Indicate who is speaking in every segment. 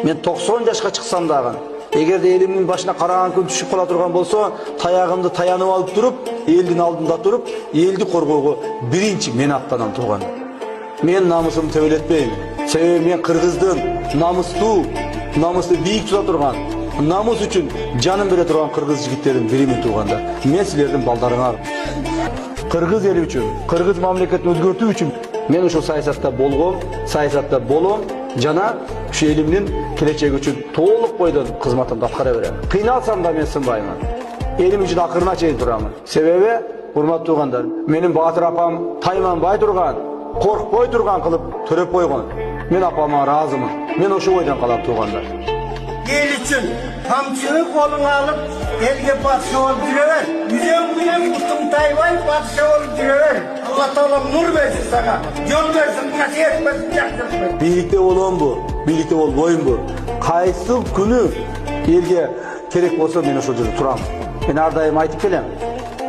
Speaker 1: Мен 90 жашка чыксам дагы, эгерде элимдин башына караган күн түшүп кала турган болсо, таягымды таянып алып туруп, элдин алдында туруп, элди коргоого биринчи мен аттанам турган. Мен намысымды төбөлөтпөйм. Себеби мен кыргыздын намыстуу бийик тута турган, намыс үчүн жанын бере турган кыргыз жигиттердин биримин турганда. Мен силердин балдарыңар. Кыргыз эли үчүн, кыргыз мамлекетин өзгөртүү үчүн мен ушул саясатта болом жана ушу элимдин келечеги үчүн толук бойдон кызматымды аткара берем. Кыйналсам да мен сынбаймын. Элим үчүн акырына чейин турамын. Себеби, урматтуу туугандар, менин Баатыр апам тайманбай турган, коркпой турган кылып төрөп койгон. Мен апама ыраазымын. Мен ошол бойдон калам туугандар.
Speaker 2: El için kamçını koluna alıp elge padişah olup duruver. Yüzün tutun Tayvan padişah olup duruver. Allah Teala nur versin sana. Yol versin, nasiyet versin, yaktırsın.
Speaker 1: Birlikte olon bu, birlikte olboyun bu. Kaysı günü elge kerek bolsa men ошол жерде турам. Мен ар дайым айтып келем.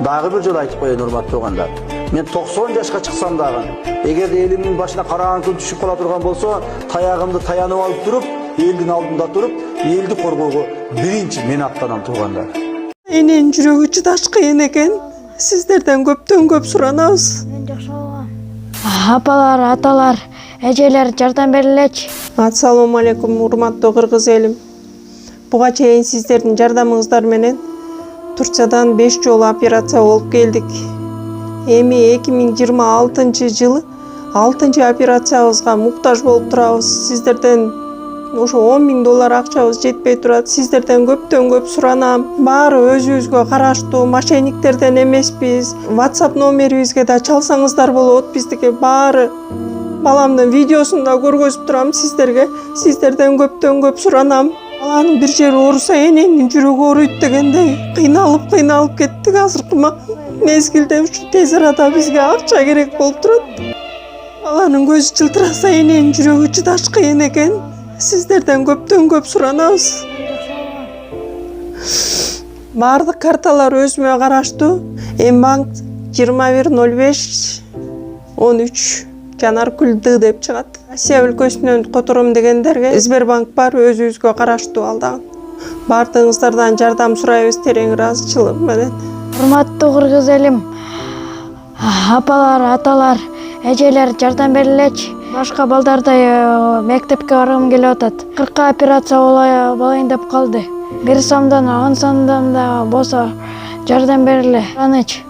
Speaker 1: Дагы бир жолу айтып коеюн, урматтуу туугандар. Мен 90 жашка чыксам дагы, эгерде элимдин башына караган күн түшүп кала турган болсо, таягымды таянып алып туруп, элдин алдында туруп, элди коргоого биринчи мен аттанам туугандар.
Speaker 3: Эненин жүрөгү чыдаш кыйын экен. Сиздерден көптөн көп суранабыз.
Speaker 4: Мен жакшы болом. Апалар, аталар, эжелер жардам берилечи.
Speaker 3: Ассалому алейкум, урматтуу кыргыз элим. Буга чейин сиздердин жардамыңыздар менен Турциядан 5 жолу операция болуп келдик. Эми 2026-жылы 6-чы операциябызга муктаж болуп турабыз. Сиздерден ошо $10.000 акчабыз жетпей турат. Сиздерден көптөн көп суранам. Баары өзүбүзгө караштуу, мошенниктерден эмеспиз. WhatsApp номерибизге да чалсаңыздар болот. Биздики баары баламдын видеосун да көргөзүп турам сиздерге. Сиздерден көптөн көп суранам. Баланын бир жери ооруса эненин жүрөгү ооруйт дегендей кыйналып кеттик. Азыркы мезгилде ушу тез арада бизге акча керек болуп турат. Баланын көзү жылтыраса эненин жүрөгү чыдаш кыйын экен. Сиздерден көптөн көп суранабыз. Бардык карталар өзүмө караштуу. Мбанк 210513 Жанаркүл Д деп чыгат. Россия өлкөсүнөн котором дегендерге Сбербанк бар, өзүбүзгө караштуу ал дагы. Бардыгыңыздардан жардам сурайбыз терең ыраазычылык менен.
Speaker 4: Урматтуу кыргыз элим, апалар, аталар, эжелер жардам берилечи. Башка балдардай мектепке баргым келип атат. 40 операция болайын деп калды. 1 сомдон 10 сомдон да болсо жардам бериле. Аныч.